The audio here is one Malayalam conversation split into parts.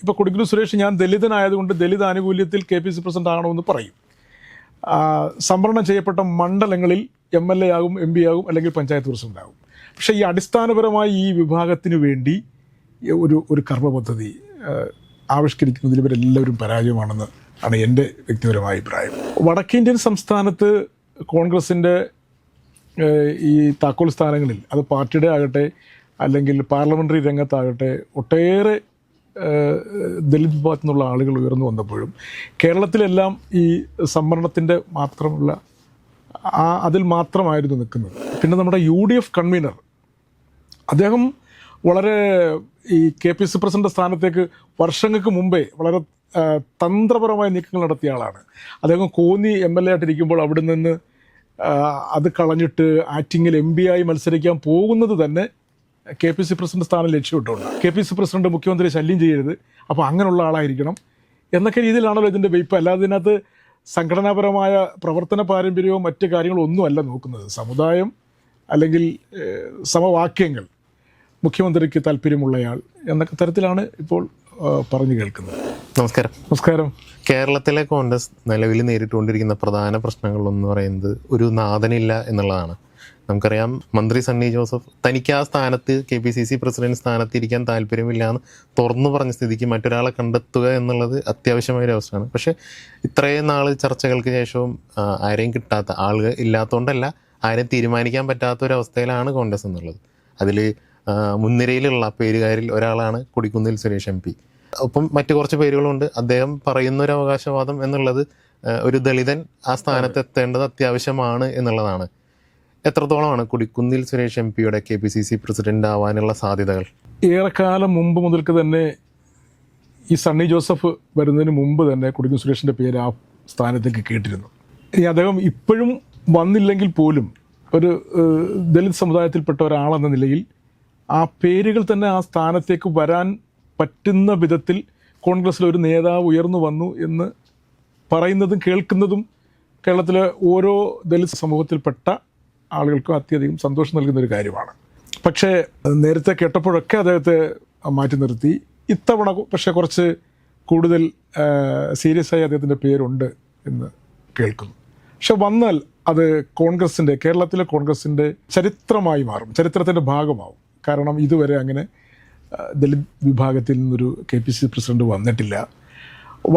ഇപ്പോൾ കൊടിക്കുന്നിൽ സുരേഷ് ഞാൻ ദലിതനായതുകൊണ്ട് ദലിത് ആനുകൂല്യത്തിൽ KPCC പ്രസിഡന്റ് ആകണമെന്ന് പറയും. സംവരണം ചെയ്യപ്പെട്ട മണ്ഡലങ്ങളിൽ MLA ആകും, MP ആകും, അല്ലെങ്കിൽ പഞ്ചായത്ത് പ്രസിഡന്റ് ആകും. പക്ഷേ ഈ അടിസ്ഥാനപരമായി ഈ വിഭാഗത്തിന് വേണ്ടി ഒരു കർമ്മ പദ്ധതി ആവിഷ്കരിക്കുന്നതിൽ ഇവരെല്ലാവരും പരാജയമാണെന്ന് ആണ് എൻ്റെ വ്യക്തിപരമായ അഭിപ്രായം. വടക്കേന്ത്യൻ സംസ്ഥാനത്ത് കോൺഗ്രസിൻ്റെ ഈ താക്കോൽ സ്ഥാനങ്ങളിൽ അത് പാർട്ടിയുടെ ആകട്ടെ അല്ലെങ്കിൽ പാർലമെൻ്ററി രംഗത്താകട്ടെ ഒട്ടേറെ ദലിത് വിഭാഗത്തിൽ നിന്നുള്ള ആളുകൾ ഉയർന്നു വന്നപ്പോഴും കേരളത്തിലെല്ലാം ഈ സംവരണത്തിൻ്റെ മാത്രമുള്ള അതിൽ മാത്രമായിരുന്നു നിൽക്കുന്നത്. പിന്നെ നമ്മുടെ UDF കൺവീനർ അദ്ദേഹം വളരെ ഈ KPCC പ്രസിഡന്റ് സ്ഥാനത്തേക്ക് വർഷങ്ങൾക്ക് മുമ്പേ വളരെ തന്ത്രപരമായ നീക്കങ്ങൾ നടത്തിയ ആളാണ്. അദ്ദേഹം കോന്നി MLA ആയിട്ടിരിക്കുമ്പോൾ അവിടെ നിന്ന് അത് കളഞ്ഞിട്ട് ആറ്റിങ്ങിൽ MP ആയി മത്സരിക്കാൻ പോകുന്നത് തന്നെ KPCC പ്രസിഡന്റ് സ്ഥാനം ലക്ഷ്യമിട്ടുകൊണ്ട് KPCC പ്രസിഡന്റ് മുഖ്യമന്ത്രി ശല്യം ചെയ്യരുത്, അപ്പോൾ അങ്ങനെയുള്ള ആളായിരിക്കണം എന്നൊക്കെ രീതിയിലാണല്ലോ ഇതിൻ്റെ വെയ്പ്പ്. അല്ലാതെ ഇതിനകത്ത് സംഘടനാപരമായ പ്രവർത്തന പാരമ്പര്യവും മറ്റ് കാര്യങ്ങളും ഒന്നുമല്ല നോക്കുന്നത്. സമുദായം അല്ലെങ്കിൽ സമവാക്യങ്ങൾ, മുഖ്യമന്ത്രിക്ക് താല്പര്യമുള്ളയാൾ എന്നൊക്കെ തരത്തിലാണ് ഇപ്പോൾ പറഞ്ഞു കേൾക്കുന്നത്. നമസ്കാരം. നമസ്കാരം. കേരളത്തിലെ കോൺഗ്രസ് നിലവിൽ നേരിട്ടുകൊണ്ടിരിക്കുന്ന പ്രധാന പ്രശ്നങ്ങളെന്ന് പറയുന്നത് ഒരു നാഥനില്ല എന്നുള്ളതാണ്. നമുക്കറിയാം, മന്ത്രി സണ്ണി ജോസഫ് തനിക്ക് ആ സ്ഥാനത്ത് KPCC പ്രസിഡന്റ് സ്ഥാനത്ത് ഇരിക്കാൻ താല്പര്യമില്ല എന്ന് തുറന്നു പറഞ്ഞ സ്ഥിതിക്ക് മറ്റൊരാളെ കണ്ടെത്തുക എന്നുള്ളത് അത്യാവശ്യമായൊരു അവസ്ഥയാണ്. പക്ഷേ ഇത്രയും നാൾ ചർച്ചകൾക്ക് ശേഷവും ആരെയും കിട്ടാത്ത, ആളുകൾ ഇല്ലാത്തതുകൊണ്ടല്ല, ആരെയും തീരുമാനിക്കാൻ പറ്റാത്തൊരവസ്ഥയിലാണ് കോൺഗ്രസ് എന്നുള്ളത്. അതിൽ മുൻനിരയിലുള്ള പേരുകാരിൽ ഒരാളാണ് കൊടിക്കുന്നിൽ സുരേഷ് MP. ഒപ്പം മറ്റു കുറച്ച് പേരുകളുണ്ട്. അദ്ദേഹം പറയുന്ന ഒരു അവകാശവാദം എന്നുള്ളത് ഒരു ദളിതൻ ആ സ്ഥാനത്ത് എത്തേണ്ടത് അത്യാവശ്യമാണ് എന്നുള്ളതാണ്. എത്രത്തോളമാണ് കൊടിക്കുന്നിൽ സുരേഷ് MPയുടെ KPCC പ്രസിഡന്റ് ആവാനുള്ള സാധ്യതകൾ? ഏറെക്കാലം മുമ്പ് മുതൽക്ക് തന്നെ ഈ സണ്ണി ജോസഫ് വരുന്നതിന് മുമ്പ് തന്നെ കൊടിക്കുന്നിൽ സുരേഷിൻ്റെ പേര് ആ സ്ഥാനത്തേക്ക് കേട്ടിരുന്നു. ഇനി അദ്ദേഹം ഇപ്പോഴും വന്നില്ലെങ്കിൽ പോലും ഒരു ദളിത് സമുദായത്തിൽപ്പെട്ട ഒരാളെന്ന നിലയിൽ ആ പേരുകൾ തന്നെ ആ സ്ഥാനത്തേക്ക് വരാൻ പറ്റുന്ന വിധത്തിൽ കോൺഗ്രസ്സിലൊരു നേതാവ് ഉയർന്നു വന്നു എന്ന് പറയുന്നതും കേൾക്കുന്നതും കേരളത്തിലെ ഓരോ ദളിത് സമൂഹത്തിൽപ്പെട്ട ആളുകൾക്കും അത്യധികം സന്തോഷം നൽകുന്നൊരു കാര്യമാണ്. പക്ഷേ നേരത്തെ കേട്ടപ്പോഴൊക്കെ അദ്ദേഹത്തെ മാറ്റി നിർത്തി. ഇത്തവണ പക്ഷേ കുറച്ച് കൂടുതൽ സീരിയസ് ആയി അദ്ദേഹത്തിൻ്റെ പേരുണ്ട് എന്ന് കേൾക്കുന്നു. പക്ഷെ വന്നാൽ അത് കോൺഗ്രസിൻ്റെ, കേരളത്തിലെ കോൺഗ്രസിൻ്റെ ചരിത്രമായി മാറും, ചരിത്രത്തിൻ്റെ ഭാഗമാവും. കാരണം ഇതുവരെ അങ്ങനെ ദലിത് വിഭാഗത്തിൽ നിന്നൊരു KPCC പ്രസിഡന്റ് വന്നിട്ടില്ല.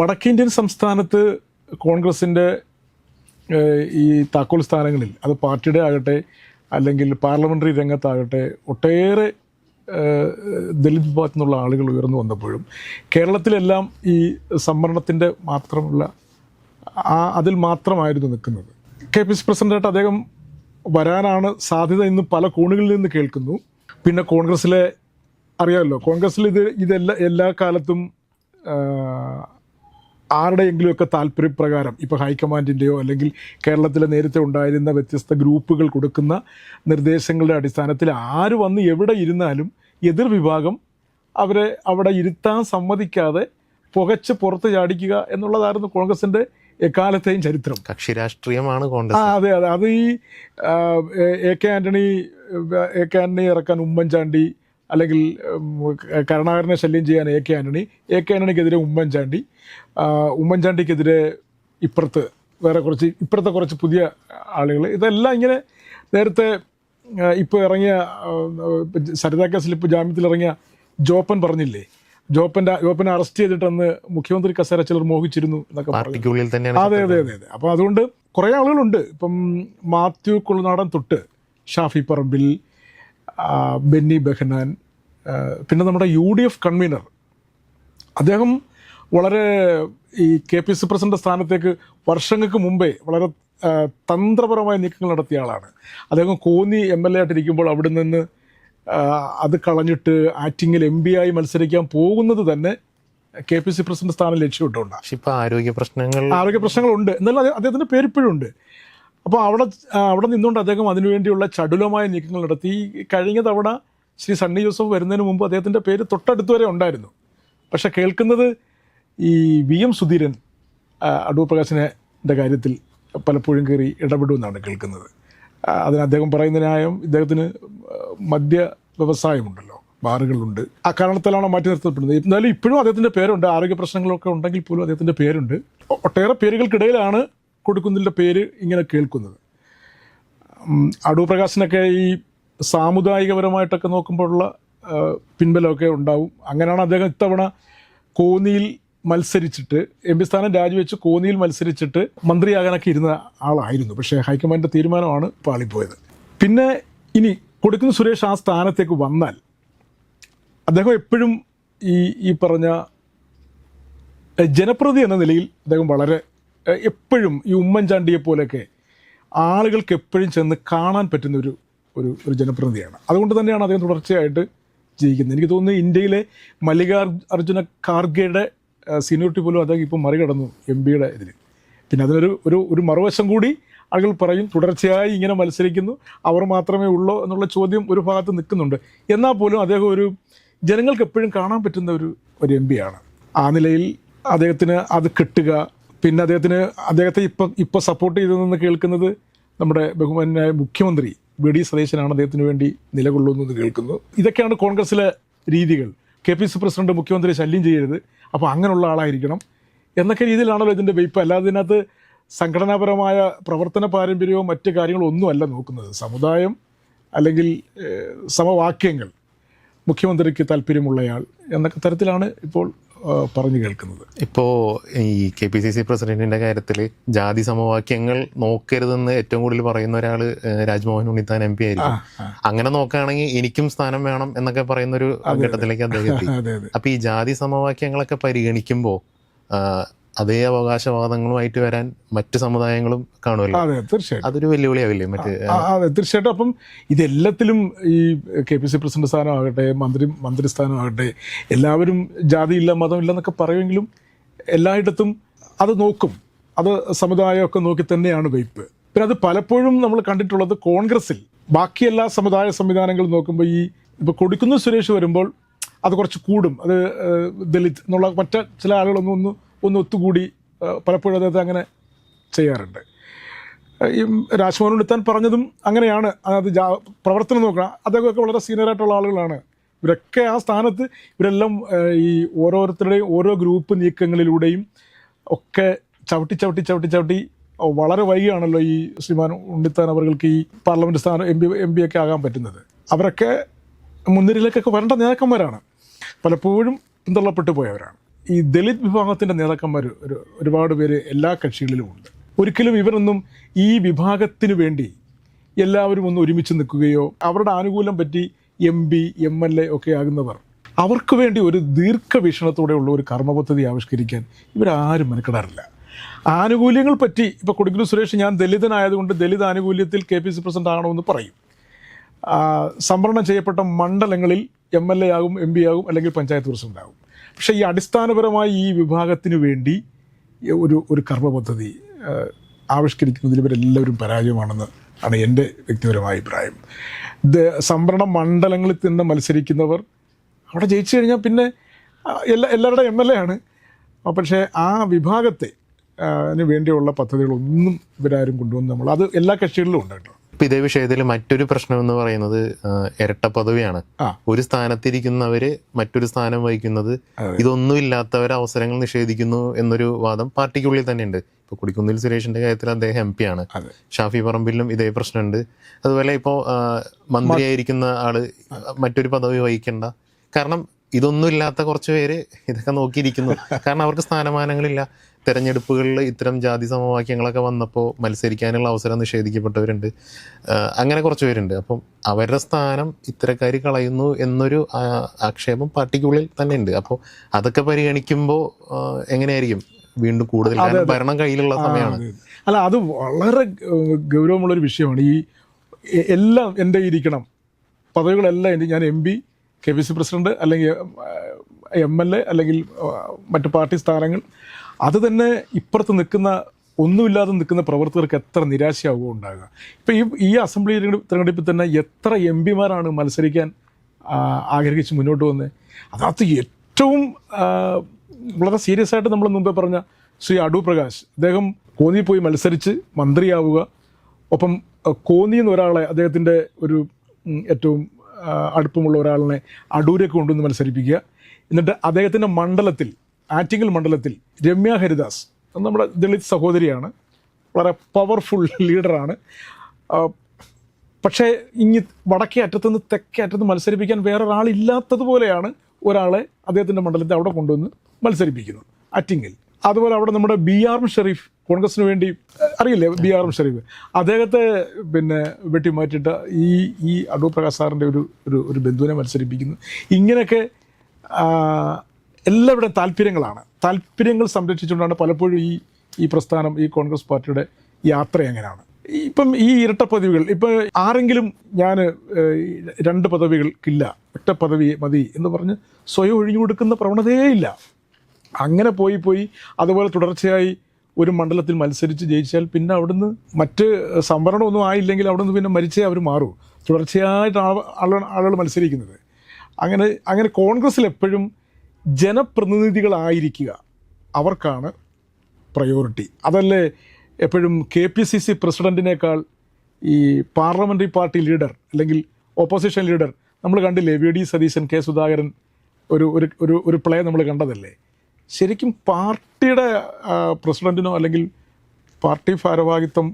വടക്കേന്ത്യൻ സംസ്ഥാനത്ത് കോൺഗ്രസിൻ്റെ ഈ താക്കോൽ സ്ഥാനങ്ങളിൽ അത് പാർട്ടിയുടെ ആകട്ടെ അല്ലെങ്കിൽ പാർലമെൻ്ററി രംഗത്താകട്ടെ ഒട്ടേറെ ദലിത് വിഭാഗത്തിൽ നിന്നുള്ള ആളുകൾ ഉയർന്നു വന്നപ്പോഴും കേരളത്തിലെല്ലാം ഈ സംവരണത്തിൻ്റെ മാത്രമുള്ള അതിൽ മാത്രമായിരുന്നു നിൽക്കുന്നത്. KPCC പ്രസിഡന്റായിട്ട് അദ്ദേഹം വരാനാണ് സാധ്യത എന്ന് പല കോണുകളിൽ നിന്ന് കേൾക്കുന്നു. പിന്നെ കോൺഗ്രസ്സിലെ അറിയാമല്ലോ, കോൺഗ്രസ്സിൽ എല്ലാ കാലത്തും ആരുടെയെങ്കിലുമൊക്കെ താല്പര്യപ്രകാരം ഇപ്പോൾ ഹൈക്കമാൻഡിൻ്റെയോ അല്ലെങ്കിൽ കേരളത്തിലെ നേരത്തെ ഉണ്ടായിരുന്ന വ്യത്യസ്ത ഗ്രൂപ്പുകൾ കൊടുക്കുന്ന നിർദ്ദേശങ്ങളുടെ അടിസ്ഥാനത്തിൽ ആര് വന്ന് എവിടെ ഇരുന്നാലും എതിർ വിഭാഗം അവരെ അവിടെ ഇരുത്താൻ സമ്മതിക്കാതെ പുകച്ച് പുറത്ത് ചാടിക്കുക എന്നുള്ളതായിരുന്നു കോൺഗ്രസിൻ്റെ എക്കാലത്തെയും ചരിത്രം. കക്ഷി രാഷ്ട്രീയമാണ് കോൺഗ്രസ്. അതെ. അത് ഈ AK ആൻ്റണി ഇറക്കാൻ ഉമ്മൻചാണ്ടി, അല്ലെങ്കിൽ കരുണാകരനെ ശല്യം ചെയ്യാൻ AK ആൻ്റണിക്കെതിരെ ഉമ്മൻചാണ്ടിക്കെതിരെ ഇപ്പുറത്തെ കുറച്ച് പുതിയ ആളുകൾ, ഇതെല്ലാം ഇങ്ങനെ നേരത്തെ ഇപ്പോൾ ഇറങ്ങിയ സരിതാ കേസിൽ ഇപ്പോൾ ജാമ്യത്തിലിറങ്ങിയ ജോപ്പൻ പറഞ്ഞില്ലേ, ജോപ്പനെ അറസ്റ്റ് ചെയ്തിട്ടെന്ന് മുഖ്യമന്ത്രി കസേര ചിലർ മോഹിച്ചിരുന്നു എന്നൊക്കെ പറഞ്ഞു. അതെ. അപ്പോൾ അതുകൊണ്ട് കുറേ ആളുകളുണ്ട്. ഇപ്പം മാത്യു കുളനാടൻ തൊട്ട് ഷാഫി പറമ്പിൽ, ബെന്നി ബെഹനാൻ, പിന്നെ നമ്മുടെ UDF കൺവീനർ അദ്ദേഹം വളരെ ഈ KPCC പ്രസിഡന്റ് സ്ഥാനത്തേക്ക് വർഷങ്ങൾക്ക് മുമ്പേ വളരെ തന്ത്രപരമായ നീക്കങ്ങൾ നടത്തിയ ആളാണ്. അദ്ദേഹം കോന്നി MLA ആയിട്ടിരിക്കുമ്പോൾ അവിടെ നിന്ന് അത് കളഞ്ഞിട്ട് ആറ്റിങ്ങിൽ MP ആയി മത്സരിക്കാൻ പോകുന്നത് തന്നെ KPCC പ്രസിഡന്റ് സ്ഥാനം ലക്ഷ്യമിട്ടുകൊണ്ട്. ഇപ്പോൾ ആരോഗ്യ പ്രശ്നങ്ങളുണ്ട്, എന്നാലും അദ്ദേഹത്തിൻ്റെ പേരിപ്പോഴുണ്ട്. അപ്പോൾ അവിടെ നിന്നുകൊണ്ട് അദ്ദേഹം അതിനുവേണ്ടിയുള്ള ചടുലമായ നീക്കങ്ങൾ നടത്തി. കഴിഞ്ഞ തവണ ശ്രീ സണ്ണി ജോസഫ് വരുന്നതിന് മുമ്പ് അദ്ദേഹത്തിൻ്റെ പേര് തൊട്ടടുത്ത് വരെ ഉണ്ടായിരുന്നു. പക്ഷെ കേൾക്കുന്നത് ഈ VM സുധീരൻ അടൂർ പ്രകാശിൻ്റെ കാര്യത്തിൽ പലപ്പോഴും കയറി ഇടപെടുമെന്നാണ് കേൾക്കുന്നത്. അതിന് അദ്ദേഹം പറയുന്ന ന്യായം, ഇദ്ദേഹത്തിന് മദ്യ വ്യവസായമുണ്ടല്ലോ, ബാറുകളുണ്ട്. ആ കാരണത്താലാണ് മാറ്റി നിർത്തപ്പെടുന്നത്. എന്നാലും ഇപ്പോഴും അദ്ദേഹത്തിൻ്റെ പേരുണ്ട്. ആരോഗ്യ പ്രശ്നങ്ങളൊക്കെ ഉണ്ടെങ്കിൽ പോലും അദ്ദേഹത്തിൻ്റെ പേരുണ്ട്. ഒട്ടേറെ പേരുകൾക്കിടയിലാണ് കൊടിക്കുന്നിലിൻ്റെ പേര് ഇങ്ങനെ കേൾക്കുന്നത്. അടൂർ പ്രകാശിനൊക്കെ ഈ സാമുദായികപരമായിട്ടൊക്കെ നോക്കുമ്പോഴുള്ള പിൻബലമൊക്കെ ഉണ്ടാവും. അങ്ങനെയാണ് അദ്ദേഹം ഇത്തവണ കോന്നിയിൽ മത്സരിച്ചിട്ട് MP സ്ഥാനം രാജിവെച്ച് കോന്നിയിൽ മത്സരിച്ചിട്ട് മന്ത്രിയാകാനൊക്കെ ഇരുന്ന ആളായിരുന്നു. പക്ഷേ ഹൈക്കമാൻഡിൻ്റെ തീരുമാനമാണ് പാളിപ്പോയത്. പിന്നെ ഇനി കൊടിക്കുന്നിൽ സുരേഷ് ആ സ്ഥാനത്തേക്ക് വന്നാൽ അദ്ദേഹം എപ്പോഴും ഈ പറഞ്ഞ ജനപ്രതി എന്ന നിലയിൽ അദ്ദേഹം വളരെ എപ്പോഴും ഈ ഉമ്മൻചാണ്ടിയെ പോലെയൊക്കെ ആളുകൾക്ക് എപ്പോഴും ചെന്ന് കാണാൻ പറ്റുന്ന ഒരു ജനപ്രതിനിധിയാണ്. അതുകൊണ്ട് തന്നെയാണ് അദ്ദേഹം തുടർച്ചയായിട്ട് ജയിക്കുന്നത്. എനിക്ക് തോന്നുന്നു ഇന്ത്യയിലെ മല്ലികാർജുന ഖാർഗെയുടെ സീനിയോറിറ്റി പോലും അദ്ദേഹം ഇപ്പോൾ മറികടന്നു MP-യുടെ ഇതിൽ. പിന്നെ അതിനൊരു മറുവശം കൂടി ആളുകൾ പറയും, തുടർച്ചയായി ഇങ്ങനെ മത്സരിക്കുന്നു, അവർ മാത്രമേ ഉള്ളൂ എന്നുള്ള ചോദ്യം ഒരു ഭാഗത്ത് നിൽക്കുന്നുണ്ട്. എന്നാൽ പോലും അദ്ദേഹം ഒരു ജനങ്ങൾക്ക് എപ്പോഴും കാണാൻ പറ്റുന്ന ഒരു MP-യാണ്. ആ നിലയിൽ അദ്ദേഹത്തിന് അത് കിട്ടുക, പിന്നെ അദ്ദേഹത്തെ ഇപ്പോൾ സപ്പോർട്ട് ചെയ്തതെന്ന് കേൾക്കുന്നത് നമ്മുടെ ബഹുമാന്യനായ മുഖ്യമന്ത്രി VD സതീശനാണ് അദ്ദേഹത്തിന് വേണ്ടി നിലകൊള്ളുന്നു എന്ന് കേൾക്കുന്നു. ഇതൊക്കെയാണ് കോൺഗ്രസിലെ രീതികൾ. KPCC പ്രസിഡന്റ് മുഖ്യമന്ത്രി ശല്യം ചെയ്യരുത്, അപ്പോൾ അങ്ങനെയുള്ള ആളായിരിക്കണം എന്നൊക്കെ രീതിയിലാണല്ലോ ഇതിൻ്റെ വെയ്പ്പ്. അല്ലാതെ ഇതിനകത്ത് സംഘടനാപരമായ പ്രവർത്തന പാരമ്പര്യമോ മറ്റ് കാര്യങ്ങളോ ഒന്നുമല്ല നോക്കുന്നത്. സമുദായം അല്ലെങ്കിൽ സമവാക്യങ്ങൾ, മുഖ്യമന്ത്രിക്ക് താല്പര്യമുള്ളയാൾ എന്നൊക്കെ തരത്തിലാണ് ഇപ്പോൾ പറഞ്ഞു കേൾക്കുന്നത്. ഇപ്പോൾ ഈ KPCC പ്രസിഡന്റിന്റെ കാര്യത്തിൽ ജാതി സമവാക്യങ്ങൾ നോക്കരുതെന്ന് ഏറ്റവും കൂടുതൽ പറയുന്ന ഒരാൾ രാജ്മോഹൻ ഉണ്ണിത്താൻ MP ആയിരിക്കും. അങ്ങനെ നോക്കുകയാണെങ്കിൽ എനിക്കും സ്ഥാനം വേണം എന്നൊക്കെ പറയുന്ന ഒരു ഘട്ടത്തിലേക്ക് അദ്ദേഹം എത്തി. അപ്പൊ ഈ ജാതി സമവാക്യങ്ങളൊക്കെ പരിഗണിക്കുമ്പോൾ അതേ അവകാശവാദങ്ങളുമായിട്ട് വരാൻ മറ്റ് സമുദായങ്ങളും കാണുമല്ലോ. അതെ, തീർച്ചയായിട്ടും അതൊരു വെല്ലുവിളിയാവില്ലേ മറ്റ്? അതെ, തീർച്ചയായിട്ടും. അപ്പം ഇതെല്ലാത്തിലും ഈ KPCC പ്രസിഡന്റ് സ്ഥാനമാകട്ടെ, മന്ത്രിസ്ഥാനമാകട്ടെ, എല്ലാവരും ജാതിയില്ല മതമില്ല എന്നൊക്കെ പറയുമെങ്കിലും എല്ലായിടത്തും അത് നോക്കും. അത് സമുദായമൊക്കെ നോക്കി തന്നെയാണ് വെയ്പ്പ്. പിന്നെ അത് പലപ്പോഴും നമ്മൾ കണ്ടിട്ടുള്ളത് കോൺഗ്രസിൽ ബാക്കി എല്ലാ സമുദായ സംവിധാനങ്ങളും നോക്കുമ്പോൾ ഇപ്പോൾ കൊടിക്കുന്നിൽ സുരേഷ് വരുമ്പോൾ അത് കുറച്ച് കൂടും. അത് ദലിത് എന്നുള്ള മറ്റ് ചില ആളുകളൊന്നും ഒന്ന് ഒത്തുകൂടി പലപ്പോഴും അദ്ദേഹത്തെ അങ്ങനെ ചെയ്യാറുണ്ട്. ഈ രാജ്മോഹൻ ഉണ്ണിത്താൻ പറഞ്ഞതും അങ്ങനെയാണ്. അതായത് പ്രവർത്തനം നോക്കണം, അദ്ദേഹമൊക്കെ വളരെ സീനിയറായിട്ടുള്ള ആളുകളാണ്. ഇവരൊക്കെ ആ സ്ഥാനത്ത് ഇവരെല്ലാം ഈ ഓരോരുത്തരുടെയും ഓരോ ഗ്രൂപ്പ് നീക്കങ്ങളിലൂടെയും ഒക്കെ ചവിട്ടി വളരെ വൈകിയാണല്ലോ ഈ ശ്രീമാൻ ഉണ്ണിത്താൻ അവർക്ക് ഈ പാർലമെൻറ്റ് സ്ഥാനം MP ഒക്കെ ആകാൻ പറ്റുന്നത്. അവരൊക്കെ മുൻനിരയിലേക്കൊക്കെ വരേണ്ട നേതാക്കന്മാരാണ്, പലപ്പോഴും പിന്തള്ളപ്പെട്ടു പോയവരാണ്. ഈ ദലിത് വിഭാഗത്തിൻ്റെ നേതാക്കന്മാർ ഒരുപാട് പേര് എല്ലാ കക്ഷികളിലും ഉണ്ട്. ഒരിക്കലും ഇവരൊന്നും ഈ വിഭാഗത്തിന് വേണ്ടി എല്ലാവരും ഒന്ന് ഒരുമിച്ച് നിൽക്കുകയോ അവരുടെ ആനുകൂല്യം പറ്റി MP MLA ഒക്കെ ആകുന്നവർ അവർക്ക് വേണ്ടി ഒരു ദീർഘവീക്ഷണത്തോടെയുള്ള ഒരു കർമ്മപദ്ധതി ആവിഷ്കരിക്കാൻ ഇവരാരും മെനക്കെടാറില്ല. ആനുകൂല്യങ്ങൾ പറ്റി ഇപ്പോൾ കൊടിക്കുന്നിൽ സുരേഷ് ഞാൻ ദലിതനായതുകൊണ്ട് ദലിത് ആനുകൂല്യത്തിൽ KPCC പ്രസിഡന്റ് ആകണമെന്ന് പറയും. സംവരണം ചെയ്യപ്പെട്ട മണ്ഡലങ്ങളിൽ MLA ആകും, MP ആകും, അല്ലെങ്കിൽ പഞ്ചായത്ത് പ്രസിഡന്റ് ആകും. പക്ഷേ ഈ അടിസ്ഥാനപരമായി ഈ വിഭാഗത്തിന് വേണ്ടി ഒരു കർമ്മ പദ്ധതി ആവിഷ്കരിക്കുന്നതിൽ ഇവരെല്ലാവരും പരാജയമാണെന്ന് ആണ് എൻ്റെ വ്യക്തിപരമായ അഭിപ്രായം. സംവരണ മണ്ഡലങ്ങളിൽ തന്നെ മത്സരിക്കുന്നവർ അവിടെ ജയിച്ചു കഴിഞ്ഞാൽ പിന്നെ എല്ലാവരുടെ MLA ആണ്. പക്ഷേ ആ വിഭാഗത്തെ വേണ്ടിയുള്ള പദ്ധതികളൊന്നും ഇവരാരും കൊണ്ടുവന്ന് അത് എല്ലാ കക്ഷികളിലും ഉണ്ട് കേട്ടോ. ഇപ്പം ഇതേ വിഷയത്തിൽ മറ്റൊരു പ്രശ്നം എന്ന് പറയുന്നത് ഇരട്ട പദവിയാണ്. ഒരു സ്ഥാനത്തിരിക്കുന്നവര് മറ്റൊരു സ്ഥാനം വഹിക്കുന്നത്, ഇതൊന്നും ഇല്ലാത്തവരെ അവസരങ്ങൾ നിഷേധിക്കുന്നു എന്നൊരു വാദം പാർട്ടിക്കുള്ളിൽ തന്നെ ഉണ്ട്. ഇപ്പോൾ കൊടിക്കുന്നിൽ സുരേഷിന്റെ കാര്യത്തിൽ അദ്ദേഹം MP ആണ്. ഷാഫി പറമ്പിലും ഇതേ പ്രശ്നമുണ്ട്. അതുപോലെ ഇപ്പോൾ മന്ത്രിയായിരിക്കുന്ന ആള് മറ്റൊരു പദവി വഹിക്കണ്ട, കാരണം ഇതൊന്നും ഇല്ലാത്ത കുറച്ച് പേര് ഇതൊക്കെ നോക്കിയിരിക്കുന്നു. കാരണം അവർക്ക് സ്ഥാനമാനങ്ങളില്ല. തെരഞ്ഞെടുപ്പുകളിൽ ഇത്തരം ജാതി സമവാക്യങ്ങളൊക്കെ വന്നപ്പോൾ മത്സരിക്കാനുള്ള അവസരം നിഷേധിക്കപ്പെട്ടവരുണ്ട്. അങ്ങനെ കുറച്ച് പേരുണ്ട്. അപ്പം അവരുടെ സ്ഥാനം ഇത്തരക്കാർ കളയുന്നു എന്നൊരു ആക്ഷേപം പാർട്ടിക്കുള്ളിൽ തന്നെ ഉണ്ട്. അപ്പോൾ അതൊക്കെ പരിഗണിക്കുമ്പോൾ എങ്ങനെയായിരിക്കും വീണ്ടും കൂടുതൽ ഭരണം കയ്യിലുള്ള സമയമാണ്. അല്ല, അത് വളരെ ഗൗരവമുള്ളൊരു വിഷയമാണ്. ഈ എല്ലാം എൻ്റെ ഇരിക്കണം, പദവികളെല്ലാം ഞാൻ MP, KPCC പ്രസിഡന്റ്, അല്ലെങ്കിൽ MLA, അല്ലെങ്കിൽ മറ്റ് പാർട്ടി സ്ഥാനങ്ങൾ, അത് തന്നെ ഇപ്പുറത്ത് നിൽക്കുന്ന ഒന്നുമില്ലാതെ നിൽക്കുന്ന പ്രവർത്തകർക്ക് എത്ര നിരാശയാവുക ഉണ്ടാകുക. ഇപ്പം ഈ അസംബ്ലി തിരഞ്ഞെടുപ്പിൽ തന്നെ എത്ര MP-മാരാണ് മത്സരിക്കാൻ ആഗ്രഹിച്ച് മുന്നോട്ട് വന്നത്. അതിനകത്ത് ഏറ്റവും വളരെ സീരിയസ് ആയിട്ട് നമ്മൾ മുമ്പേ പറഞ്ഞ ശ്രീ അടൂർ പ്രകാശ്, അദ്ദേഹം കോന്നിയിൽ പോയി മത്സരിച്ച് മന്ത്രിയാവുക, ഒപ്പം കോന്നിയിൽ നിന്ന് ഒരാളെ അദ്ദേഹത്തിൻ്റെ ഒരു ഏറ്റവും അടുപ്പമുള്ള ഒരാളിനെ അടൂരേക്ക് കൊണ്ടുവന്ന് മത്സരിപ്പിക്കുക. എന്നിട്ട് അദ്ദേഹത്തിൻ്റെ മണ്ഡലത്തിൽ, ആറ്റിങ്ങൽ മണ്ഡലത്തിൽ രമ്യ ഹരിദാസ് നമ്മുടെ ദളിത് സഹോദരിയാണ്, വളരെ പവർഫുൾ ലീഡറാണ്. പക്ഷേ ഇങ്ങ് വടക്കേ അറ്റത്തുനിന്ന് തെക്കേ അറ്റത്ത് മത്സരിപ്പിക്കാൻ വേറൊരാളില്ലാത്തതുപോലെയാണ് ഒരാളെ അദ്ദേഹത്തിൻ്റെ മണ്ഡലത്തിൽ അവിടെ കൊണ്ടുവന്ന് മത്സരിപ്പിക്കുന്നത്, ആറ്റിങ്ങൽ. അതുപോലെ അവിടെ നമ്മുടെ BR ഷെരീഫ്, കോൺഗ്രസിന് വേണ്ടി അറിയില്ലേ BR ഷെരീഫ്, അദ്ദേഹത്തെ വെട്ടിമാറ്റിയിട്ട് ഈ അടൂർ പ്രകാശ് സാറിൻ്റെ ഒരു ബന്ധുവിനെ മത്സരിപ്പിക്കുന്നു. ഇങ്ങനെയൊക്കെ എല്ലാവരുടെയും താല്പര്യങ്ങൾ സംരക്ഷിച്ചുകൊണ്ടാണ് പലപ്പോഴും ഈ പ്രസ്ഥാനം, ഈ കോൺഗ്രസ് പാർട്ടിയുടെ യാത്ര എങ്ങനെയാണ്. ഇപ്പം ഈ ഇരട്ട പദവികൾ, ഇപ്പം ആരെങ്കിലും ഞാൻ 2 പദവികൾക്കില്ല, ഒറ്റ പദവി മതി എന്ന് പറഞ്ഞ് സ്വയം ഒഴിഞ്ഞു കൊടുക്കുന്ന പ്രവണതയേയില്ല. അങ്ങനെ പോയി അതുപോലെ തുടർച്ചയായി ഒരു മണ്ഡലത്തിൽ മത്സരിച്ച് ജയിച്ചാൽ പിന്നെ അവിടുന്ന് മറ്റ് സംവരണമൊന്നും ആയില്ലെങ്കിൽ അവിടുന്ന് പിന്നെ മരിച്ചേ അവർ മാറൂ. തുടർച്ചയായിട്ട് ആളുകൾ മത്സരിക്കുന്നത്. അങ്ങനെ കോൺഗ്രസ്സിൽ എപ്പോഴും ജനപ്രതിനിധികളായിരിക്കുക, അവർക്കാണ് പ്രയോറിറ്റി. അതല്ലേ എപ്പോഴും KPCC പ്രസിഡൻറ്റിനേക്കാൾ ഈ പാർലമെൻ്ററി പാർട്ടി ലീഡർ അല്ലെങ്കിൽ ഓപ്പോസിഷൻ ലീഡർ നമ്മൾ കണ്ടില്ലേ, VD സതീശൻ, K സുധാകരൻ, ഒരു പ്ലേ നമ്മൾ കണ്ടതല്ലേ. ശരിക്കും പാർട്ടിയുടെ പ്രസിഡൻറ്റിനോ അല്ലെങ്കിൽ പാർട്ടി ഭാരവാഹിത്വം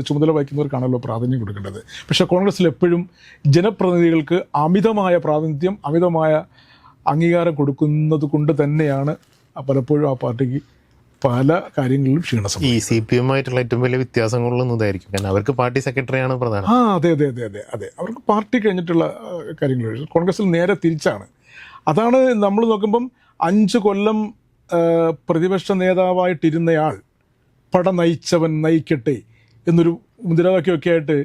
ചുമതല വഹിക്കുന്നവർക്കാണല്ലോ പ്രാധാന്യം കൊടുക്കേണ്ടത്. പക്ഷേ കോൺഗ്രസ്സിൽ എപ്പോഴും ജനപ്രതിനിധികൾക്ക് അമിതമായ പ്രാതിനിധ്യം, അമിതമായ അംഗീകാരം കൊടുക്കുന്നത് കൊണ്ട് തന്നെയാണ് പലപ്പോഴും ആ പാർട്ടിക്ക് പല കാര്യങ്ങളിലും ക്ഷീണം. ഈ CPM ആയിട്ടുള്ള ഏറ്റവും വലിയ വ്യത്യാസങ്ങളൊന്നും ഇതായിരിക്കും, കാരണം അവർക്ക് പാർട്ടി സെക്രട്ടറിയാണ് പ്രധാനം. അതെ, അവർക്ക് പാർട്ടി കഴിഞ്ഞിട്ടുള്ള കാര്യങ്ങൾ. കോൺഗ്രസ്സിൽ നേരെ തിരിച്ചാണ്. അതാണ് നമ്മൾ നോക്കുമ്പം 5 കൊല്ലം പ്രതിപക്ഷ നേതാവായിട്ടിരുന്നയാൾ പട നയിച്ചവൻ നയിക്കട്ടെ എന്നൊരു മുദ്രാവാക്യമൊക്കെ ആയിട്ട്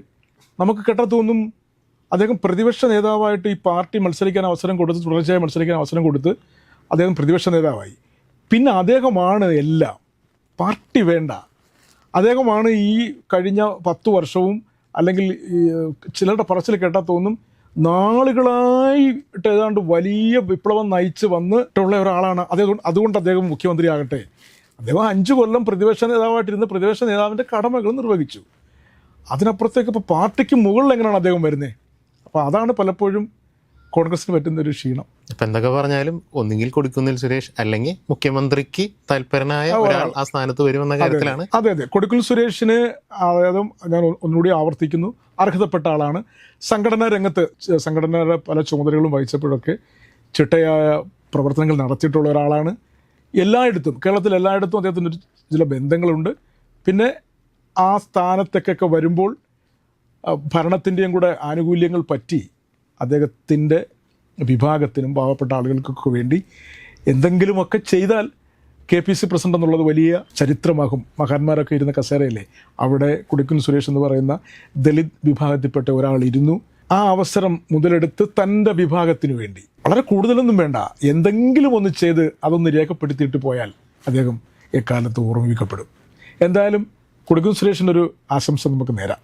നമുക്ക് കേട്ടാൽ തോന്നും അദ്ദേഹം പ്രതിപക്ഷ നേതാവായിട്ട് ഈ പാർട്ടി മത്സരിക്കാൻ അവസരം കൊടുത്ത്, തുടർച്ചയായി മത്സരിക്കാൻ അവസരം കൊടുത്ത് അദ്ദേഹം പ്രതിപക്ഷ നേതാവായി. പിന്നെ അദ്ദേഹമാണ് എല്ലാം, പാർട്ടി വേണ്ട, അദ്ദേഹമാണ് ഈ കഴിഞ്ഞ 10 വർഷവും, അല്ലെങ്കിൽ ചിലരുടെ പറച്ചിൽ കേട്ടാൽ തോന്നും നാളുകളായിട്ട് ഏതാണ്ട് വലിയ വിപ്ലവം നയിച്ച് വന്നിട്ടുള്ള ഒരാളാണ് അതുകൊണ്ട് അദ്ദേഹം മുഖ്യമന്ത്രിയാകട്ടെ. അദ്ദേഹം 5 കൊല്ലം പ്രതിപക്ഷ നേതാവായിട്ടിരുന്ന് പ്രതിപക്ഷ നേതാവിൻ്റെ കടമകൾ നിർവഹിച്ചു. അതിനപ്പുറത്തേക്ക് ഇപ്പോൾ പാർട്ടിക്ക് മുകളിൽ എങ്ങനെയാണ് അദ്ദേഹം വരുന്നത്? അപ്പോൾ അതാണ് പലപ്പോഴും കോൺഗ്രസിന് പറ്റുന്നൊരു ക്ഷീണം. അപ്പം എന്തൊക്കെ പറഞ്ഞാലും ഒന്നുകിൽ കൊടിക്കുന്നിൽ സുരേഷ് അല്ലെങ്കിൽ മുഖ്യമന്ത്രിക്ക് താല്പര്യനായ ഒരാൾ ആ സ്ഥാനത്ത് വരുമെന്ന കാര്യത്തിലാണ്. അതെ, കൊടിക്കുന്നിൽ സുരേഷിന് അതായത് ഞാൻ ഒന്നുകൂടി ആവർത്തിക്കുന്നു, അർഹതപ്പെട്ട ആളാണ്. സംഘടനയുടെ പല ചുമതലകളും വഹിച്ചപ്പോഴൊക്കെ ചിട്ടയായ പ്രവർത്തനങ്ങൾ നടത്തിയിട്ടുള്ള ഒരാളാണ്. കേരളത്തിൽ എല്ലായിടത്തും അദ്ദേഹത്തിന് ചില ബന്ധങ്ങളുണ്ട്. പിന്നെ ആ സ്ഥാനത്തേക്കൊക്കെ വരുമ്പോൾ ഭരണത്തിൻ്റെയും കൂടെ ആനുകൂല്യങ്ങൾ പറ്റി അദ്ദേഹത്തിൻ്റെ വിഭാഗത്തിനും പാവപ്പെട്ട ആളുകൾക്കൊക്കെ വേണ്ടി എന്തെങ്കിലുമൊക്കെ ചെയ്താൽ KPCC പ്രസിഡന്റ് എന്നുള്ളത് വലിയ ചരിത്രമാകും. മഹാന്മാരൊക്കെ ഇരുന്ന കസേരയില്ലേ, അവിടെ കൊടിക്കുന്നിൽ സുരേഷ് എന്ന് പറയുന്ന ദളിത് വിഭാഗത്തിൽപ്പെട്ട ഒരാൾ ഇരുന്നു. ആ അവസരം മുതലെടുത്ത് തൻ്റെ വിഭാഗത്തിന് വേണ്ടി വളരെ കൂടുതലൊന്നും വേണ്ട, എന്തെങ്കിലും ഒന്ന് ചെയ്ത് അതൊന്ന് രേഖപ്പെടുത്തിയിട്ട് പോയാൽ അദ്ദേഹം എക്കാലത്ത് ഓർമ്മിക്കപ്പെടും. എന്തായാലും കൊടിക്കുന്നിൽ സുരേഷിനൊരു ആശംസ നമുക്ക് നേരാം.